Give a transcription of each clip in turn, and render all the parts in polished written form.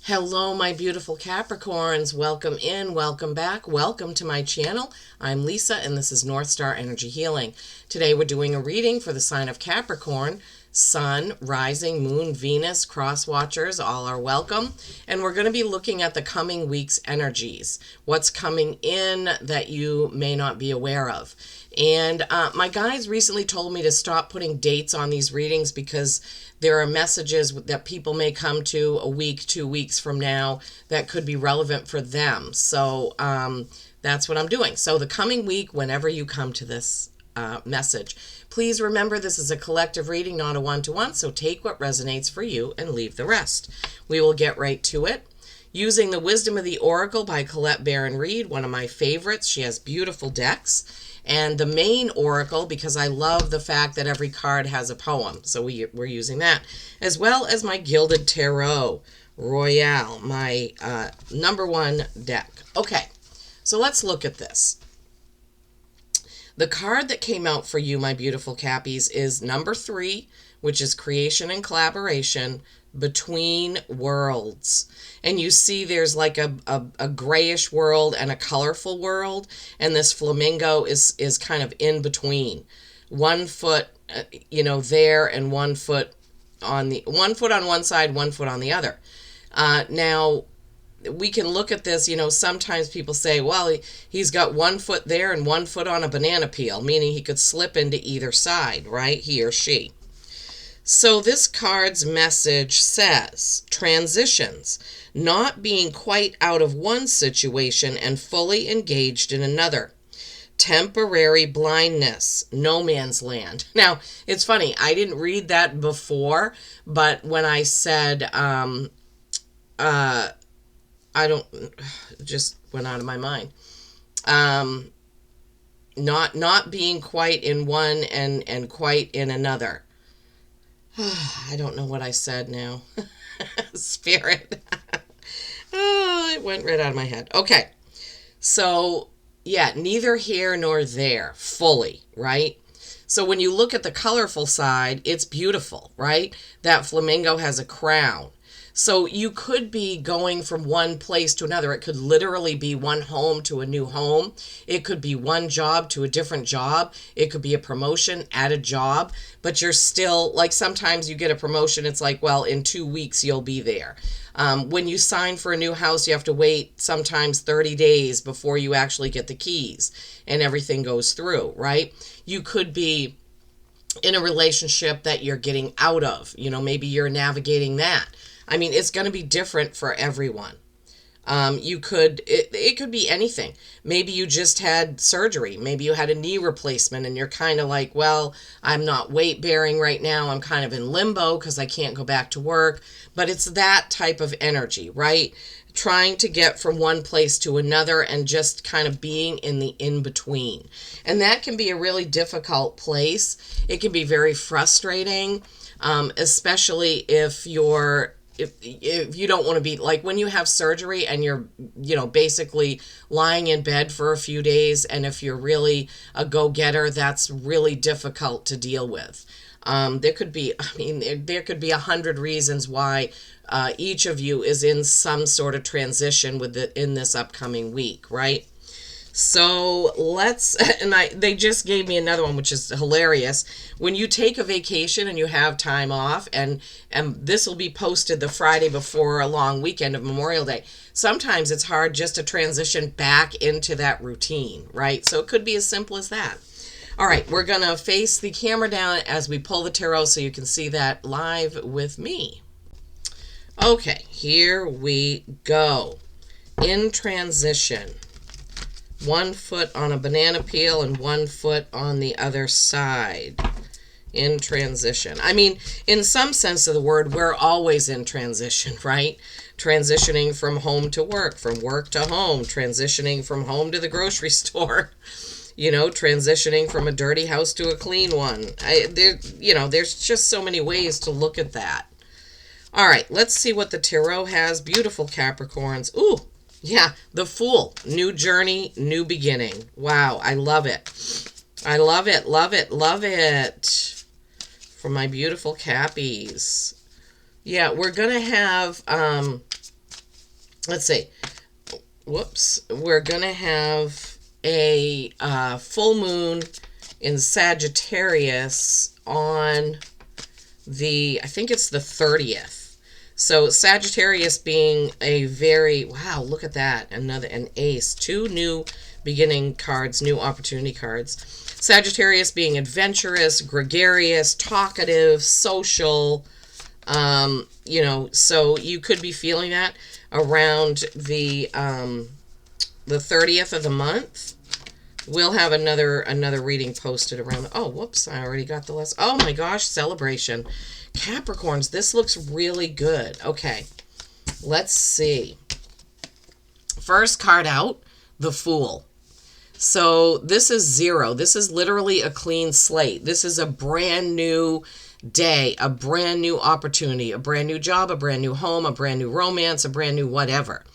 Hello, my beautiful Capricorns. Welcome in, welcome back, welcome to my channel. I'm Lisa, and this is North Star Energy Healing. Today we're doing a reading for the sign of Capricorn. Sun, rising, moon, Venus, cross watchers, all are welcome. And we're going to be looking at the coming week's energies. What's coming in that you may not be aware of. And my guides recently told me to stop putting dates on these readings because there are messages that people may come to a week, 2 weeks from now that could be relevant for them. So that's what I'm doing. So the coming week, whenever you come to this message, please remember this is a collective reading, not a one-to-one. So take what resonates for you and leave the rest. We will get right to it. Using the Wisdom of the Oracle by Colette Baron-Reid, one of my favorites. She has beautiful decks. And the main oracle, because I love the fact that every card has a poem. So we're using that. As well as my Gilded Tarot Royale, my #1 deck. Okay, so let's look at this. The card that came out for you, my beautiful Cappies, is number 3, which is Creation and Collaboration, Between Worlds. And you see there's like a grayish world and a colorful world, and this flamingo is kind of in between. 1 foot, there, and 1 foot on one side, 1 foot on the other. Now, we can look at this, sometimes people say, well, he's got 1 foot there and 1 foot on a banana peel, meaning he could slip into either side, right? He or she. So this card's message says, transitions, not being quite out of one situation and fully engaged in another. Temporary blindness, no man's land. Now, it's funny, I didn't read that before, but when I said, just went out of my mind. Not being quite in one and quite in another. I don't know what I said now. Spirit. Oh, it went right out of my head. Okay. So, yeah, neither here nor there, fully, right? So when you look at the colorful side, it's beautiful, right? That flamingo has a crown. So you could be going from one place to another. It could literally be one home to a new home. It could be one job to a different job. It could be a promotion at a job, but you're still, like, sometimes you get a promotion. It's like, well, in 2 weeks you'll be there. When you sign for a new house, you have to wait sometimes 30 days before you actually get the keys and everything goes through, right? You could be in a relationship that you're getting out of. Maybe you're navigating that. I mean, it's going to be different for everyone. It could be anything. Maybe you just had surgery. Maybe you had a knee replacement and you're kind of like, well, I'm not weight bearing right now. I'm kind of in limbo because I can't go back to work. But it's that type of energy, right? Trying to get from one place to another and just kind of being in the in-between. And that can be a really difficult place. It can be very frustrating, especially if you don't want to be, like, when you have surgery and you're, basically lying in bed for a few days, and if you're really a go-getter, that's really difficult to deal with. There could be 100 reasons why each of you is in some sort of transition in this upcoming week, right? So they just gave me another one, which is hilarious. When you take a vacation and you have time off, and this will be posted the Friday before a long weekend of Memorial Day, sometimes it's hard just to transition back into that routine, right? So it could be as simple as that. All right, we're going to face the camera down as we pull the tarot so you can see that live with me. Okay, here we go. In transition. 1 foot on a banana peel and 1 foot on the other side. In transition. I mean, in some sense of the word, we're always in transition, right? Transitioning from home to work, from work to home, transitioning from home to the grocery store, transitioning from a dirty house to a clean one. There's just so many ways to look at that. All right, let's see what the tarot has. Beautiful Capricorns. Ooh. Yeah, the Fool. New journey, new beginning. Wow, I love it. I love it, love it, love it. For my beautiful Cappies. Yeah, we're going to have let's see. Whoops. We're going to have a full moon in Sagittarius on I think it's the 30th. So Sagittarius being a very, wow, look at that. An ace. Two new beginning cards, new opportunity cards. Sagittarius being adventurous, gregarious, talkative, social. So you could be feeling that around the 30th of the month. We'll have another reading posted around. Oh, whoops! I already got the list. Oh my gosh! Celebration, Capricorns. This looks really good. Okay, let's see. First card out, the Fool. So this is 0. This is literally a clean slate. This is a brand new day, a brand new opportunity, a brand new job, a brand new home, a brand new romance, a brand new whatever.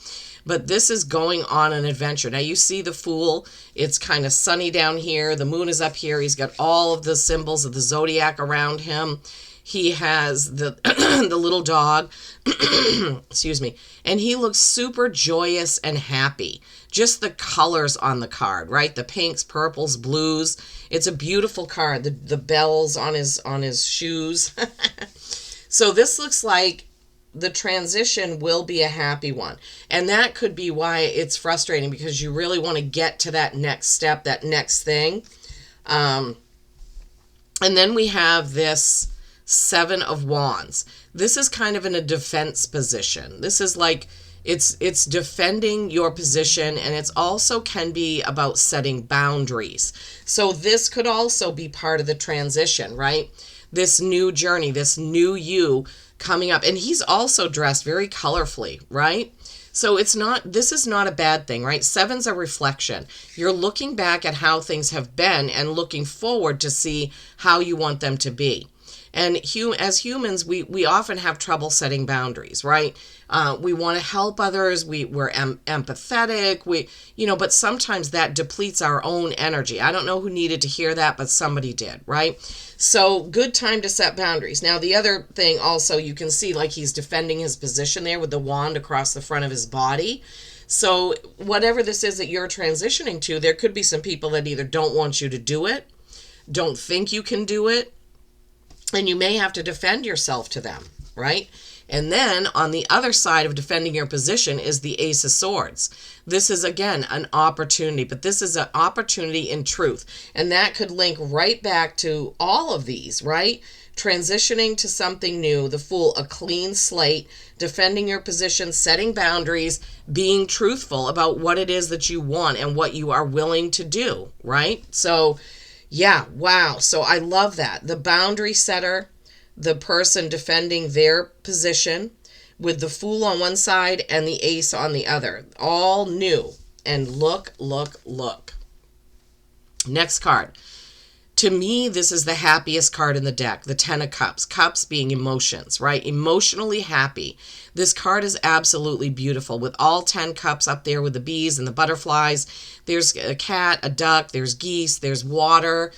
But this is going on an adventure. Now you see the Fool. It's kind of sunny down here. The moon is up here. He's got all of the symbols of the zodiac around him. He has the the little dog, excuse me, and he looks super joyous and happy. Just the colors on the card, right? The pinks, purples, blues. It's a beautiful card. The bells on his shoes. So this looks like the transition will be a happy one. And that could be why it's frustrating, because you really want to get to that next step, that next thing. And then we have this 7 of Wands. This is kind of in a defense position. This is like it's defending your position, and it's also can be about setting boundaries. So this could also be part of the transition, right? This new journey, this new you coming up. And he's also dressed very colorfully, right? So this is not a bad thing, right? 7's a reflection. You're looking back at how things have been and looking forward to see how you want them to be. And as humans, we often have trouble setting boundaries, right? We want to help others. We're empathetic. But sometimes that depletes our own energy. I don't know who needed to hear that, but somebody did, right? So good time to set boundaries. Now, the other thing also, you can see like he's defending his position there with the wand across the front of his body. So whatever this is that you're transitioning to, there could be some people that either don't want you to do it, don't think you can do it, and you may have to defend yourself to them, right? And then on the other side of defending your position is the Ace of Swords. This is, again, an opportunity, but this is an opportunity in truth. And that could link right back to all of these, right? Transitioning to something new, the Fool, a clean slate, defending your position, setting boundaries, being truthful about what it is that you want and what you are willing to do, right? So yeah, wow. So I love that. The boundary setter, the person defending their position with the Fool on one side and the Ace on the other. All new. And look. Next card. To me, this is the happiest card in the deck, the 10 of Cups. Cups being emotions, right? Emotionally happy. This card is absolutely beautiful with all 10 cups up there with the bees and the butterflies. There's a cat, a duck, there's geese, there's water,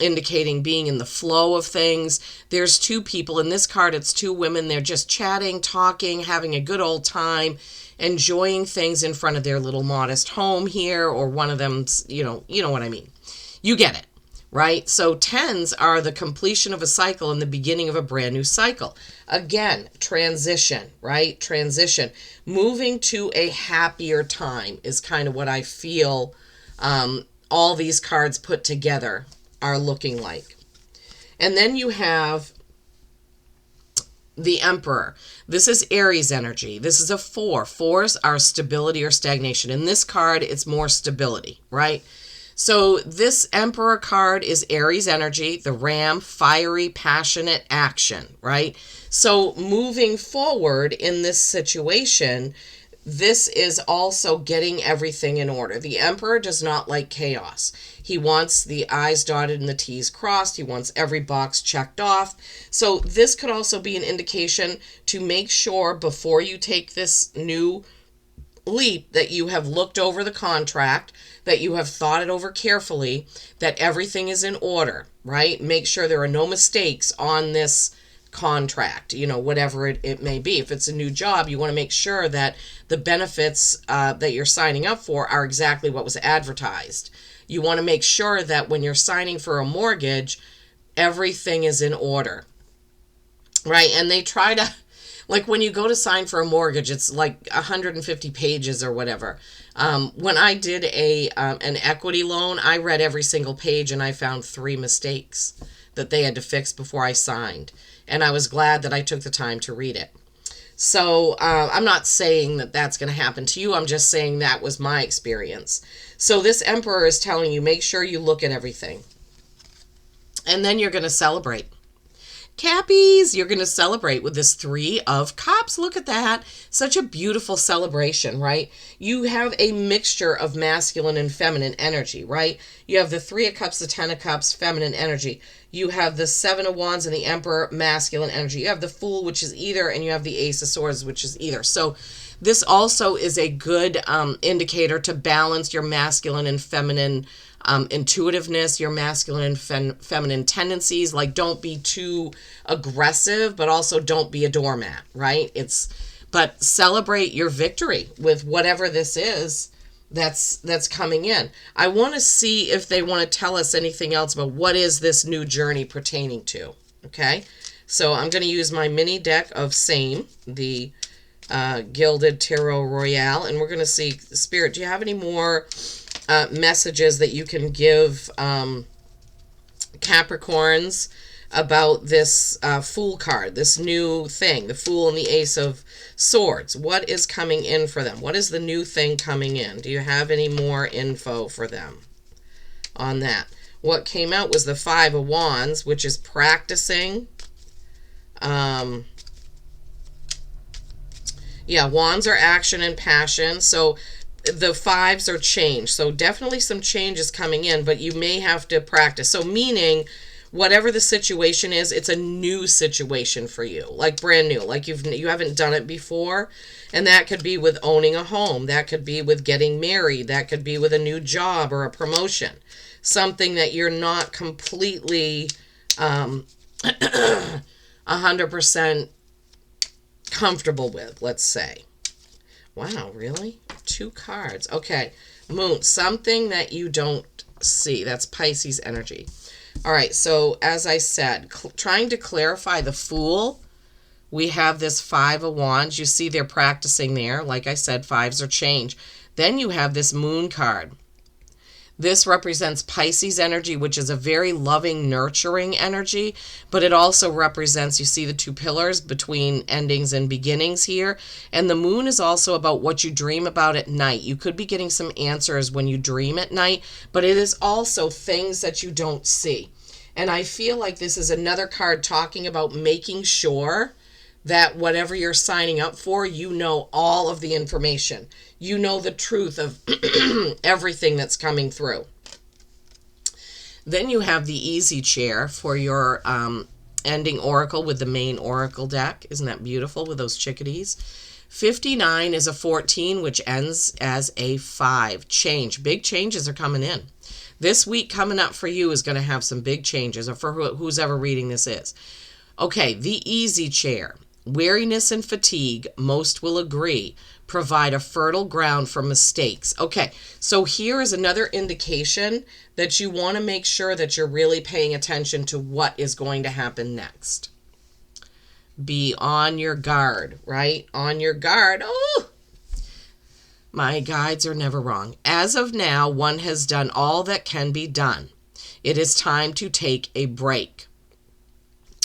indicating being in the flow of things. There's 2 people. In this card, it's 2 women. They're just chatting, talking, having a good old time, enjoying things in front of their little modest home here, or one of them's, you know what I mean. You get it. Right? So 10s are the completion of a cycle and the beginning of a brand new cycle. Again, transition, right? Transition. Moving to a happier time is kind of what I feel all these cards put together are looking like. And then you have the Emperor. This is Aries energy. This is a 4. 4s are stability or stagnation. In this card, it's more stability, right? So this Emperor card is Aries energy, the Ram, fiery, passionate action, right? So moving forward in this situation, this is also getting everything in order. The Emperor does not like chaos. He wants the I's dotted and the T's crossed. He wants every box checked off. So this could also be an indication to make sure before you take this new leap that you have looked over the contract, that you have thought it over carefully, that everything is in order, right? Make sure there are no mistakes on this contract, whatever it may be. If it's a new job, you want to make sure that the benefits that you're signing up for are exactly what was advertised. You want to make sure that when you're signing for a mortgage, everything is in order, right? And they try to, like when you go to sign for a mortgage, it's like 150 pages or whatever. When I did an equity loan, I read every single page and I found 3 mistakes that they had to fix before I signed. And I was glad that I took the time to read it. So I'm not saying that that's going to happen to you. I'm just saying that was my experience. So this Emperor is telling you, make sure you look at everything. And then you're going to celebrate. Cappies, you're going to celebrate with this 3 of Cups. Look at that. Such a beautiful celebration, right? You have a mixture of masculine and feminine energy, right? You have the 3 of Cups, the 10 of Cups, feminine energy. You have the 7 of Wands and the Emperor, masculine energy. You have the Fool, which is either, and you have the Ace of Swords, which is either. So this also is a good indicator to balance your masculine and feminine intuitiveness, your masculine and feminine tendencies. Like, don't be too aggressive, but also don't be a doormat, right? But celebrate your victory with whatever this is that's coming in. I want to see if they want to tell us anything else about what is this new journey pertaining to. Okay, so I'm going to use my mini deck of Same, the Gilded Tarot Royale, and we're going to see, Spirit, do you have any more messages that you can give Capricorns about this Fool card, this new thing, the Fool and the Ace of Swords? What is coming in for them? What is the new thing coming in? Do you have any more info for them on that? What came out was the 5 of Wands, which is practicing. Yeah, Wands are action and passion. So the 5s are change. So definitely some changes coming in, but you may have to practice. So meaning, whatever the situation is, it's a new situation for you, like brand new, like you haven't done it before. And that could be with owning a home. That could be with getting married. That could be with a new job or a promotion. Something that you're not completely 100% comfortable with, let's say. Wow, really? 2 cards. Okay, Moon, something that you don't see. That's Pisces energy. All right, so as I said, trying to clarify the Fool, we have this 5 of Wands. You see they're practicing there. Like I said, 5s are change. Then you have this Moon card. This represents Pisces energy, which is a very loving, nurturing energy, but it also represents, you see the 2 pillars between endings and beginnings here. And the Moon is also about what you dream about at night. You could be getting some answers when you dream at night, but it is also things that you don't see. And I feel like this is another card talking about making sure that whatever you're signing up for, you know all of the information. You know the truth of everything that's coming through. Then you have the easy chair for your ending oracle with the main oracle deck. Isn't that beautiful with those chickadees? 59 is a 14, which ends as a 5. Change. Big changes are coming in. This week coming up for you is going to have some big changes, or for who's ever reading this is. Okay, the easy chair. Weariness and fatigue, most will agree, provide a fertile ground for mistakes. Okay, so here is another indication that you want to make sure that you're really paying attention to what is going to happen next. Be on your guard, right? On your guard. Oh, my guides are never wrong. As of now, one has done all that can be done. It is time to take a break.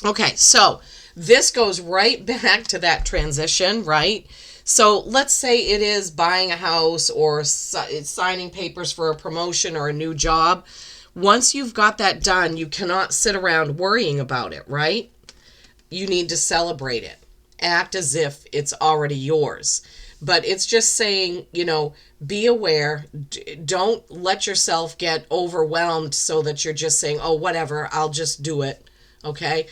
Okay, so this goes right back to that transition, right? So let's say it is buying a house or signing papers for a promotion or a new job. Once you've got that done, you cannot sit around worrying about it, right? You need to celebrate it. Act as if it's already yours. But it's just saying, be aware. Don't let yourself get overwhelmed so that you're just saying, oh, whatever, I'll just do it. Okay,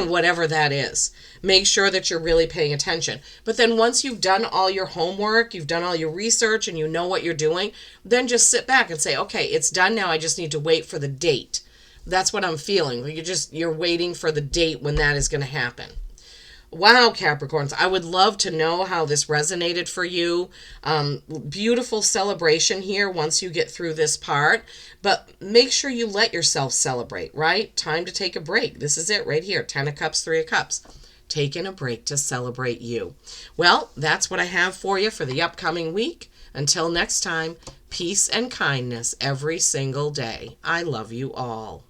whatever that is. Make sure that you're really paying attention. But then once you've done all your homework, you've done all your research, and you know what you're doing, then just sit back and say, okay, it's done now. I just need to wait for the date. That's what I'm feeling. You're waiting for the date when that is going to happen. Wow, Capricorns, I would love to know how this resonated for you. Beautiful celebration here once you get through this part, but make sure you let yourself celebrate, right? Time to take a break. This is it right here. 10 of Cups, 3 of Cups. Taking a break to celebrate you. Well, that's what I have for you for the upcoming week. Until next time, peace and kindness every single day. I love you all.